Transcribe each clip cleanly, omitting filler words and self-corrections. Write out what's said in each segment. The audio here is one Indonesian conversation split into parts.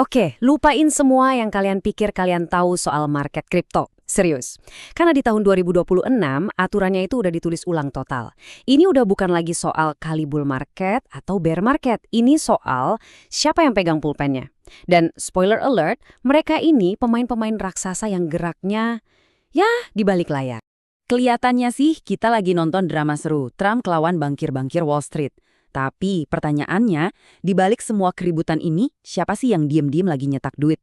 Oke, lupain semua yang kalian pikir kalian tahu soal market kripto. Serius. Karena di tahun 2026, aturannya itu udah ditulis ulang total. Ini udah bukan lagi soal kali bull market atau bear market. Ini soal siapa yang pegang pulpennya. Dan spoiler alert, mereka ini pemain-pemain raksasa yang geraknya, ya, di balik layar. Kelihatannya sih kita lagi nonton drama seru, Trump lawan bankir-bankir Wall Street. Tapi pertanyaannya, di balik semua keributan ini, siapa sih yang diem-diem lagi nyetak duit?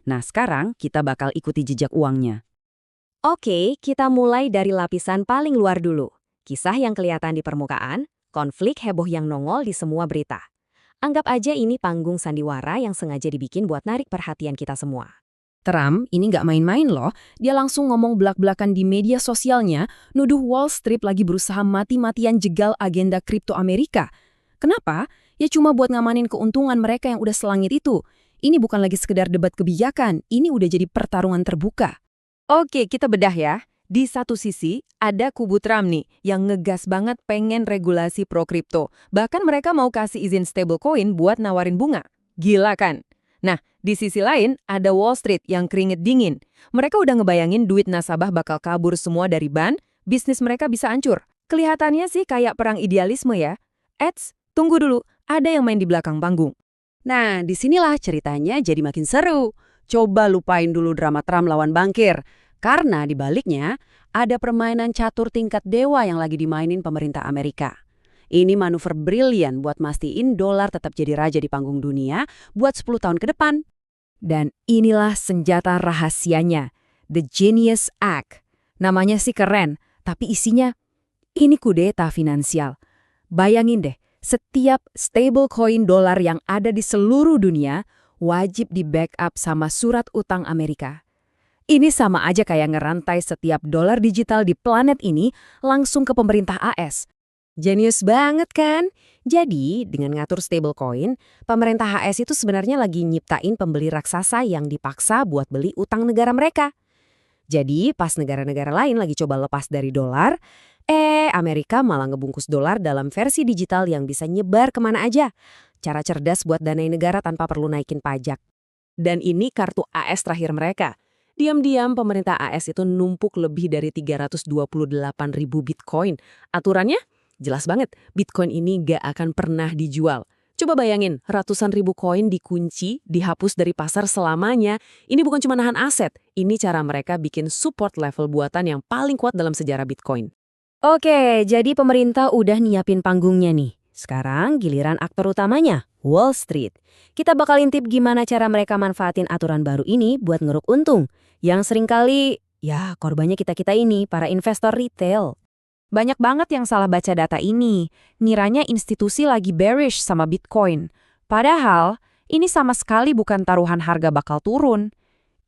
Nah, sekarang kita bakal ikuti jejak uangnya. Oke, kita mulai dari lapisan paling luar dulu. Kisah yang kelihatan di permukaan, konflik heboh yang nongol di semua berita. Anggap aja ini panggung sandiwara yang sengaja dibikin buat narik perhatian kita semua. Trump ini nggak main-main loh. Dia langsung ngomong belak-belakan di media sosialnya, nuduh Wall Street lagi berusaha mati-matian jegal agenda kripto Amerika. Kenapa? Ya cuma buat ngamanin keuntungan mereka yang udah selangit itu. Ini bukan lagi sekedar debat kebijakan, ini udah jadi pertarungan terbuka. Oke, kita bedah ya. Di satu sisi, ada kubu Trump nih yang ngegas banget pengen regulasi pro-kripto. Bahkan mereka mau kasih izin stablecoin buat nawarin bunga. Gila kan? Nah, di sisi lain, ada Wall Street yang keringet dingin. Mereka udah ngebayangin duit nasabah bakal kabur semua dari ban, bisnis mereka bisa hancur. Kelihatannya sih kayak perang idealisme ya. Eits, tunggu dulu, ada yang main di belakang panggung. Nah, disinilah ceritanya jadi makin seru. Coba lupain dulu drama Trump lawan bankir. Karena di baliknya ada permainan catur tingkat dewa yang lagi dimainin pemerintah Amerika. Ini manuver brilian buat mastiin dolar tetap jadi raja di panggung dunia buat 10 tahun ke depan. Dan inilah senjata rahasianya, The Genius Act. Namanya sih keren, tapi isinya, ini kudeta finansial. Bayangin deh, setiap stablecoin dolar yang ada di seluruh dunia wajib di-backup sama surat utang Amerika. Ini sama aja kayak ngerantai setiap dolar digital di planet ini langsung ke pemerintah AS. Jenius banget kan? Jadi, dengan ngatur stablecoin, pemerintah AS itu sebenarnya lagi nyiptain pembeli raksasa yang dipaksa buat beli utang negara mereka. Jadi, pas negara-negara lain lagi coba lepas dari dolar, Amerika malah ngebungkus dolar dalam versi digital yang bisa nyebar kemana aja. Cara cerdas buat danai negara tanpa perlu naikin pajak. Dan ini kartu AS terakhir mereka. Diam-diam pemerintah AS itu numpuk lebih dari 328.000 Bitcoin. Aturannya? Jelas banget, Bitcoin ini gak akan pernah dijual. Coba bayangin, ratusan ribu koin dikunci, dihapus dari pasar selamanya. Ini bukan cuma nahan aset, ini cara mereka bikin support level buatan yang paling kuat dalam sejarah Bitcoin. Oke, jadi pemerintah udah nyiapin panggungnya nih. Sekarang giliran aktor utamanya, Wall Street. Kita bakal intip gimana cara mereka manfaatin aturan baru ini buat ngeruk untung. Yang seringkali, ya korbannya kita-kita ini, para investor retail. Banyak banget yang salah baca data ini. Ngiranya institusi lagi bearish sama Bitcoin. Padahal, ini sama sekali bukan taruhan harga bakal turun.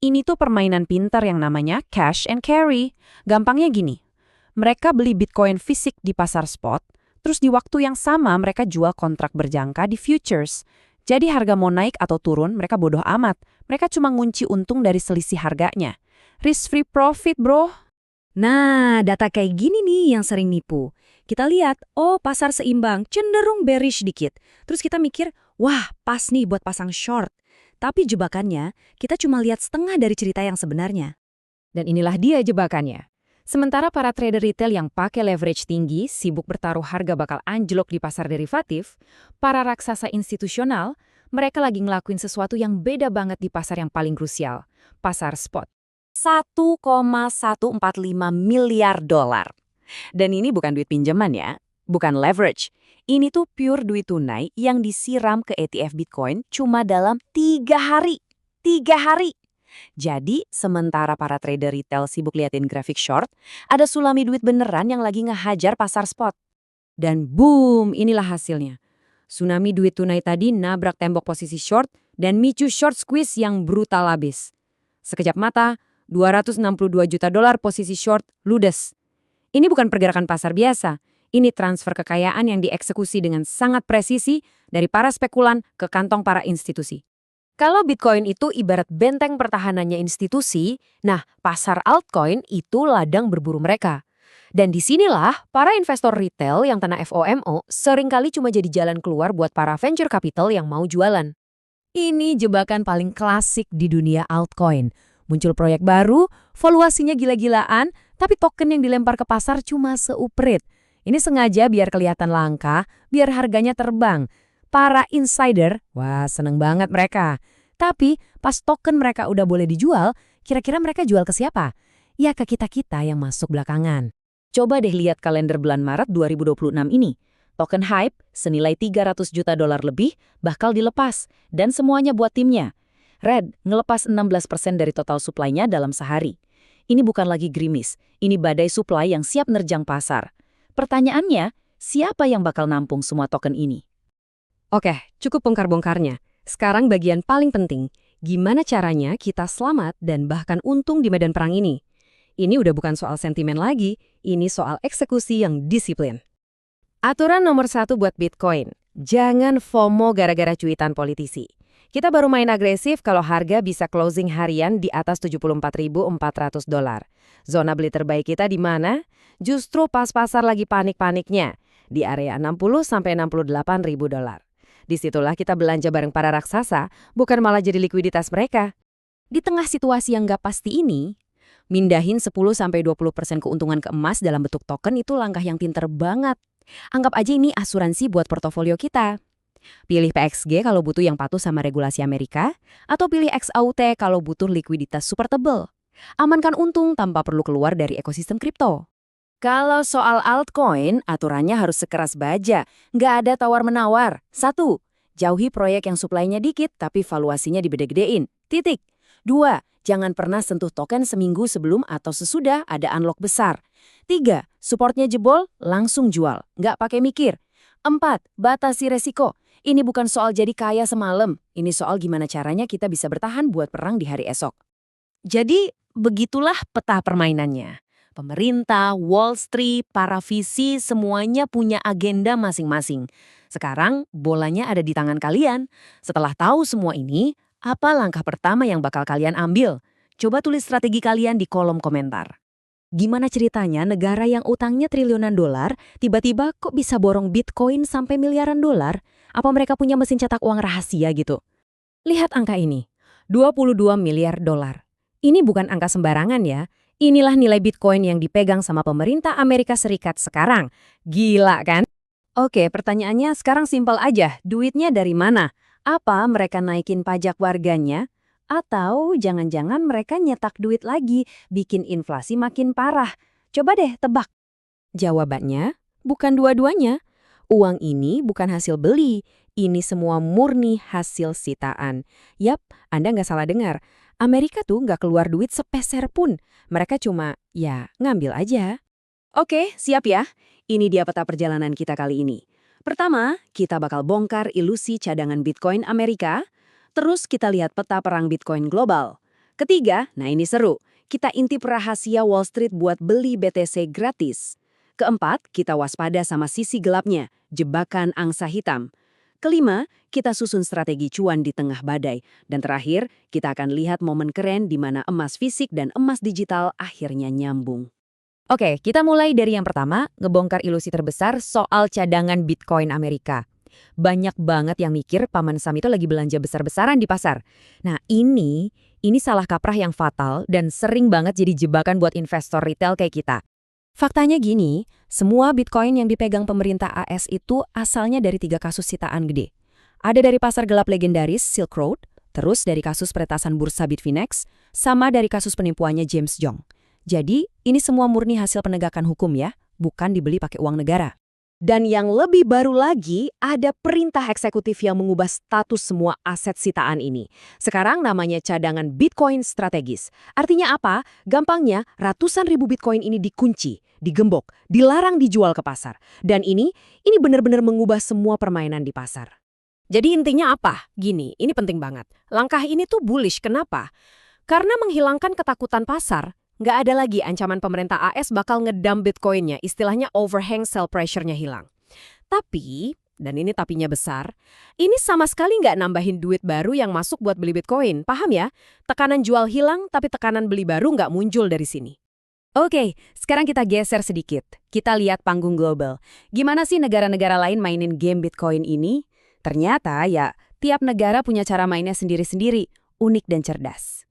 Ini tuh permainan pintar yang namanya cash and carry. Gampangnya gini, mereka beli Bitcoin fisik di pasar spot, terus di waktu yang sama mereka jual kontrak berjangka di futures. Jadi harga mau naik atau turun, mereka bodoh amat. Mereka cuma ngunci untung dari selisih harganya. Risk-free profit, bro. Nah, data kayak gini nih yang sering nipu. Kita lihat, pasar seimbang, cenderung bearish dikit. Terus kita mikir, wah pas nih buat pasang short. Tapi jebakannya, kita cuma lihat setengah dari cerita yang sebenarnya. Dan inilah dia jebakannya. Sementara para trader retail yang pakai leverage tinggi, sibuk bertaruh harga bakal anjlok di pasar derivatif, para raksasa institusional, mereka lagi ngelakuin sesuatu yang beda banget di pasar yang paling krusial, pasar spot. 1,145 miliar dolar. Dan ini bukan duit pinjaman ya, bukan leverage. Ini tuh pure duit tunai yang disiram ke ETF Bitcoin cuma dalam 3 hari. 3 hari. Jadi, sementara para trader retail sibuk liatin grafik short, ada tsunami duit beneran yang lagi ngehajar pasar spot. Dan boom, inilah hasilnya. Tsunami duit tunai tadi nabrak tembok posisi short dan micu short squeeze yang brutal abis. Sekejap mata, 262 juta dolar posisi short ludes. Ini bukan pergerakan pasar biasa. Ini transfer kekayaan yang dieksekusi dengan sangat presisi dari para spekulan ke kantong para institusi. Kalau Bitcoin itu ibarat benteng pertahanannya institusi, nah pasar altcoin itu ladang berburu mereka. Dan disinilah para investor retail yang tanah FOMO seringkali cuma jadi jalan keluar buat para venture capital yang mau jualan. Ini jebakan paling klasik di dunia altcoin. Muncul proyek baru, valuasinya gila-gilaan, tapi token yang dilempar ke pasar cuma seuprit. Ini sengaja biar kelihatan langka, biar harganya terbang. Para insider, wah seneng banget mereka. Tapi pas token mereka udah boleh dijual, kira-kira mereka jual ke siapa? Ya ke kita-kita yang masuk belakangan. Coba deh lihat kalender bulan Maret 2026 ini. Token hype senilai $300 juta lebih bakal dilepas, dan semuanya buat timnya. Red ngelepas 16% dari total supply-nya dalam sehari. Ini bukan lagi gerimis, ini badai supply yang siap nerjang pasar. Pertanyaannya, siapa yang bakal nampung semua token ini? Oke, cukup bongkar-bongkarnya. Sekarang bagian paling penting, gimana caranya kita selamat dan bahkan untung di medan perang ini? Ini udah bukan soal sentimen lagi, ini soal eksekusi yang disiplin. Aturan nomor 1 buat Bitcoin, jangan FOMO gara-gara cuitan politisi. Kita baru main agresif kalau harga bisa closing harian di atas $74.400. Zona beli terbaik kita di mana? Justru pas pasar lagi panik-paniknya, di area $60.000–$68.000. Disitulah kita belanja bareng para raksasa, bukan malah jadi likuiditas mereka. Di tengah situasi yang nggak pasti ini, mindahin 10–20% keuntungan ke emas dalam bentuk token itu langkah yang pinter banget. Anggap aja ini asuransi buat portofolio kita. Pilih PXG kalau butuh yang patuh sama regulasi Amerika, atau pilih XAUT kalau butuh likuiditas super tebal. Amankan untung tanpa perlu keluar dari ekosistem kripto. Kalau soal altcoin, aturannya harus sekeras baja. Nggak ada tawar-menawar. 1. Jauhi proyek yang suplainya dikit tapi valuasinya dibede-gedein. Titik. 2. Jangan pernah sentuh token seminggu sebelum atau sesudah ada unlock besar. 3. Supportnya jebol, langsung jual. Nggak pakai mikir. 4. Batasi resiko. Ini bukan soal jadi kaya semalam. Ini soal gimana caranya kita bisa bertahan buat perang di hari esok. Jadi, begitulah peta permainannya. Pemerintah, Wall Street, para VC, semuanya punya agenda masing-masing. Sekarang, bolanya ada di tangan kalian. Setelah tahu semua ini, apa langkah pertama yang bakal kalian ambil? Coba tulis strategi kalian di kolom komentar. Gimana ceritanya negara yang utangnya triliunan dolar, tiba-tiba kok bisa borong Bitcoin sampai miliaran dolar? Apa mereka punya mesin cetak uang rahasia gitu? Lihat angka ini, 22 miliar dolar. Ini bukan angka sembarangan ya. Inilah nilai Bitcoin yang dipegang sama pemerintah Amerika Serikat sekarang. Gila kan? Oke, pertanyaannya sekarang simpel aja. Duitnya dari mana? Apa mereka naikin pajak warganya? Atau jangan-jangan mereka nyetak duit lagi, bikin inflasi makin parah? Coba deh tebak. Jawabannya, bukan dua-duanya. Uang ini bukan hasil beli, ini semua murni hasil sitaan. Yap, Anda nggak salah dengar. Amerika tuh nggak keluar duit sepeser pun. Mereka cuma, ya, ngambil aja. Oke, siap ya. Ini dia peta perjalanan kita kali ini. Pertama, kita bakal bongkar ilusi cadangan Bitcoin Amerika. Terus kita lihat peta perang Bitcoin global. Ketiga, nah ini seru. Kita intip rahasia Wall Street buat beli BTC gratis. Keempat, kita waspada sama sisi gelapnya, jebakan angsa hitam. Kelima, kita susun strategi cuan di tengah badai. Dan terakhir, kita akan lihat momen keren di mana emas fisik dan emas digital akhirnya nyambung. Oke, kita mulai dari yang pertama, ngebongkar ilusi terbesar soal cadangan Bitcoin Amerika. Banyak banget yang mikir Paman Sam itu lagi belanja besar-besaran di pasar. Nah ini salah kaprah yang fatal dan sering banget jadi jebakan buat investor retail kayak kita. Faktanya gini, semua Bitcoin yang dipegang pemerintah AS itu asalnya dari 3 kasus sitaan gede. Ada dari pasar gelap legendaris Silk Road, terus dari kasus peretasan bursa Bitfinex, sama dari kasus penipuannya James Jong. Jadi, ini semua murni hasil penegakan hukum ya, bukan dibeli pakai uang negara. Dan yang lebih baru lagi, ada perintah eksekutif yang mengubah status semua aset sitaan ini. Sekarang namanya cadangan Bitcoin strategis. Artinya apa? Gampangnya, ratusan ribu Bitcoin ini dikunci, digembok, dilarang dijual ke pasar. Dan ini benar-benar mengubah semua permainan di pasar. Jadi intinya apa? Gini, ini penting banget. Langkah ini tuh bullish, kenapa? Karena menghilangkan ketakutan pasar. Nggak ada lagi ancaman pemerintah AS bakal ngedump Bitcoin-nya, istilahnya overhang sell pressure-nya hilang. Tapi, dan ini tapinya besar, ini sama sekali nggak nambahin duit baru yang masuk buat beli Bitcoin. Paham ya? Tekanan jual hilang, tapi tekanan beli baru nggak muncul dari sini. Oke, sekarang kita geser sedikit. Kita lihat panggung global. Gimana sih negara-negara lain mainin game Bitcoin ini? Ternyata ya Tiap negara punya cara mainnya sendiri-sendiri, unik dan cerdas.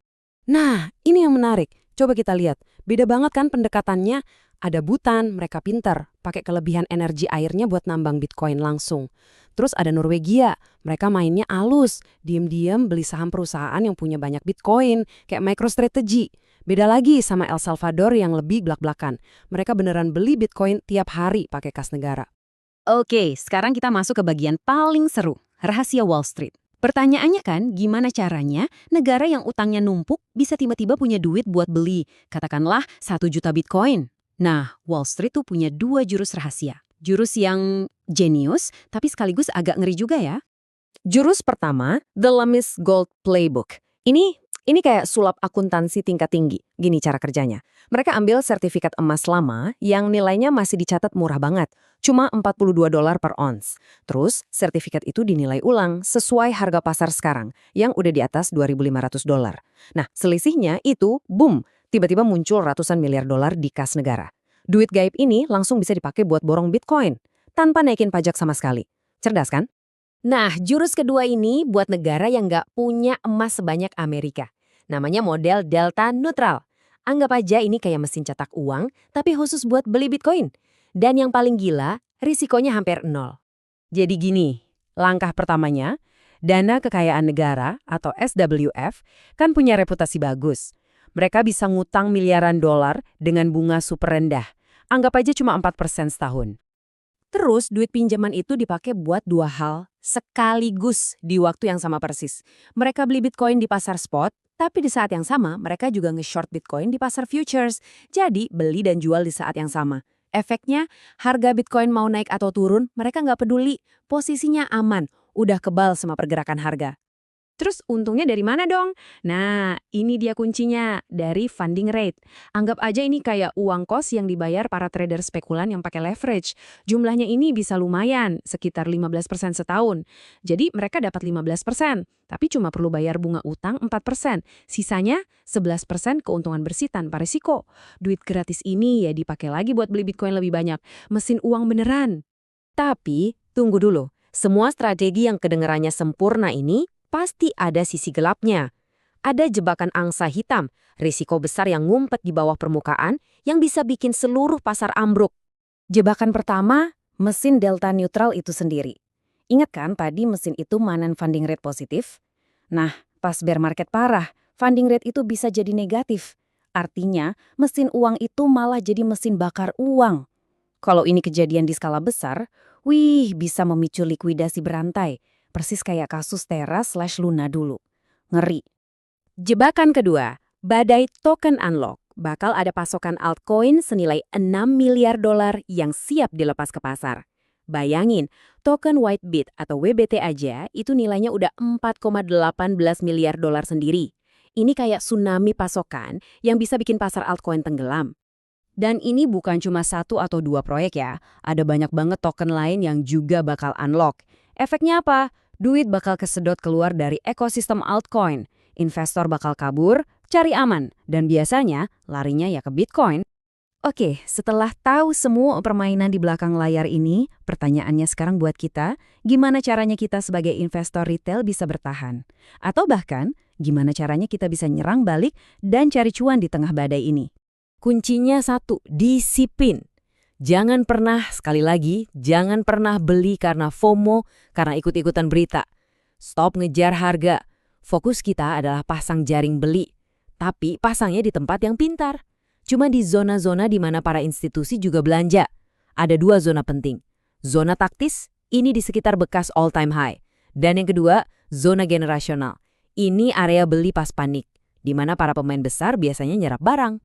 Nah, ini yang menarik. Coba kita lihat. Beda banget kan pendekatannya? Ada Bhutan, mereka pintar, pakai kelebihan energi airnya buat nambang Bitcoin langsung. Terus ada Norwegia, mereka mainnya alus, diam-diam beli saham perusahaan yang punya banyak Bitcoin, kayak MicroStrategy. Beda lagi sama El Salvador yang lebih blak-blakan. Mereka beneran beli Bitcoin tiap hari pakai kas negara. Oke, sekarang kita masuk ke bagian paling seru, rahasia Wall Street. Pertanyaannya kan, gimana caranya negara yang utangnya numpuk bisa tiba-tiba punya duit buat beli, katakanlah 1 juta Bitcoin? Nah, Wall Street tuh punya 2 jurus rahasia. Jurus yang jenius, tapi sekaligus agak ngeri juga ya. Jurus pertama, The Lemis Gold Playbook. Ini kayak sulap akuntansi tingkat tinggi. Gini cara kerjanya. Mereka ambil sertifikat emas lama yang nilainya masih dicatat murah banget. Cuma $42 per ons. Terus, sertifikat itu dinilai ulang sesuai harga pasar sekarang, yang udah di atas $2.500. Nah, selisihnya itu, boom, tiba-tiba muncul ratusan miliar dolar di kas negara. Duit gaib ini langsung bisa dipakai buat borong Bitcoin, tanpa naikin pajak sama sekali. Cerdas kan? Nah, jurus kedua ini buat negara yang nggak punya emas sebanyak Amerika. Namanya model delta neutral. Anggap aja ini kayak mesin cetak uang, tapi khusus buat beli Bitcoin. Dan yang paling gila, risikonya hampir nol. Jadi gini, langkah pertamanya, dana kekayaan negara atau SWF kan punya reputasi bagus. Mereka bisa ngutang miliaran dolar dengan bunga super rendah. Anggap aja cuma 4% setahun. Terus duit pinjaman itu dipakai buat 2 hal sekaligus di waktu yang sama persis. Mereka beli Bitcoin di pasar spot, tapi di saat yang sama mereka juga nge-short Bitcoin di pasar futures. Jadi beli dan jual di saat yang sama. Efeknya, harga Bitcoin mau naik atau turun, mereka nggak peduli. Posisinya aman, udah kebal sama pergerakan harga. Terus untungnya dari mana dong? Nah, ini dia kuncinya, dari funding rate. Anggap aja ini kayak uang kos yang dibayar para trader spekulan yang pakai leverage. Jumlahnya ini bisa lumayan, sekitar 15% setahun. Jadi mereka dapat 15%, tapi cuma perlu bayar bunga utang 4%. Sisanya 11% keuntungan bersih tanpa risiko. Duit gratis ini ya dipakai lagi buat beli Bitcoin lebih banyak. Mesin uang beneran. Tapi, tunggu dulu. Semua strategi yang kedengarannya sempurna ini pasti ada sisi gelapnya. Ada jebakan angsa hitam, risiko besar yang ngumpet di bawah permukaan yang bisa bikin seluruh pasar ambruk. Jebakan pertama, mesin delta neutral itu sendiri. Ingat kan tadi mesin itu manen funding rate positif? Nah, pas bear market parah, funding rate itu bisa jadi negatif. Artinya, mesin uang itu malah jadi mesin bakar uang. Kalau ini kejadian di skala besar, bisa memicu likuidasi berantai. Persis kayak kasus Terra/Luna dulu. Ngeri. Jebakan kedua, badai token unlock. Bakal ada pasokan altcoin senilai $6 miliar yang siap dilepas ke pasar. Bayangin, token Whitebit atau WBT aja itu nilainya udah $4,18 miliar sendiri. Ini kayak tsunami pasokan yang bisa bikin pasar altcoin tenggelam. Dan ini bukan cuma 1 atau 2 proyek ya. Ada banyak banget token lain yang juga bakal unlock. Efeknya apa? Duit bakal kesedot keluar dari ekosistem altcoin. Investor bakal kabur, cari aman, dan biasanya larinya ya ke Bitcoin. Oke, setelah tahu semua permainan di belakang layar ini, pertanyaannya sekarang buat kita, gimana caranya kita sebagai investor retail bisa bertahan? Atau bahkan, gimana caranya kita bisa nyerang balik dan cari cuan di tengah badai ini? Kuncinya 1, disiplin. Jangan pernah, sekali lagi, jangan pernah beli karena FOMO, karena ikut-ikutan berita. Stop ngejar harga. Fokus kita adalah pasang jaring beli. Tapi pasangnya di tempat yang pintar. Cuma di zona-zona di mana para institusi juga belanja. Ada 2 zona penting. Zona taktis, ini di sekitar bekas all-time high. Dan yang kedua, zona generasional. Ini area beli pas panik, di mana para pemain besar biasanya nyerap barang.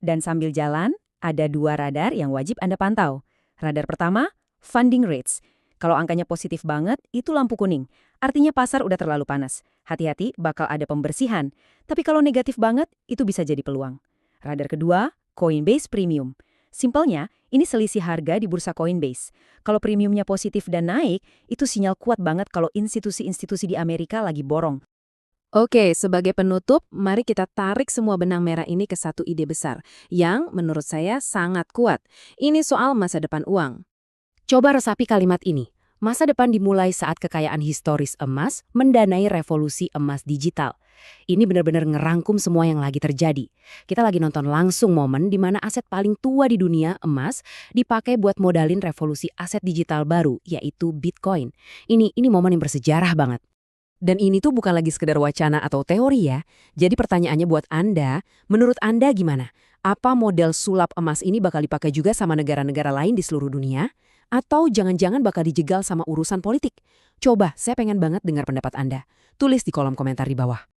Dan sambil jalan, ada 2 radar yang wajib Anda pantau. Radar pertama, funding rates. Kalau angkanya positif banget, itu lampu kuning. Artinya pasar udah terlalu panas. Hati-hati, bakal ada pembersihan. Tapi kalau negatif banget, itu bisa jadi peluang. Radar kedua, Coinbase Premium. Simpelnya, ini selisih harga di bursa Coinbase. Kalau premiumnya positif dan naik, itu sinyal kuat banget kalau institusi-institusi di Amerika lagi borong. Oke, sebagai penutup, mari kita tarik semua benang merah ini ke satu ide besar, yang menurut saya sangat kuat. Ini soal masa depan uang. Coba resapi kalimat ini. Masa depan dimulai saat kekayaan historis emas mendanai revolusi emas digital. Ini benar-benar ngerangkum semua yang lagi terjadi. Kita lagi nonton langsung momen di mana aset paling tua di dunia, emas, dipakai buat modalin revolusi aset digital baru, yaitu Bitcoin. Ini momen yang bersejarah banget. Dan ini tuh bukan lagi sekedar wacana atau teori ya. Jadi pertanyaannya buat Anda, menurut Anda gimana? Apa model sulap emas ini bakal dipakai juga sama negara-negara lain di seluruh dunia? Atau jangan-jangan bakal dijegal sama urusan politik? Coba, saya pengen banget dengar pendapat Anda. Tulis di kolom komentar di bawah.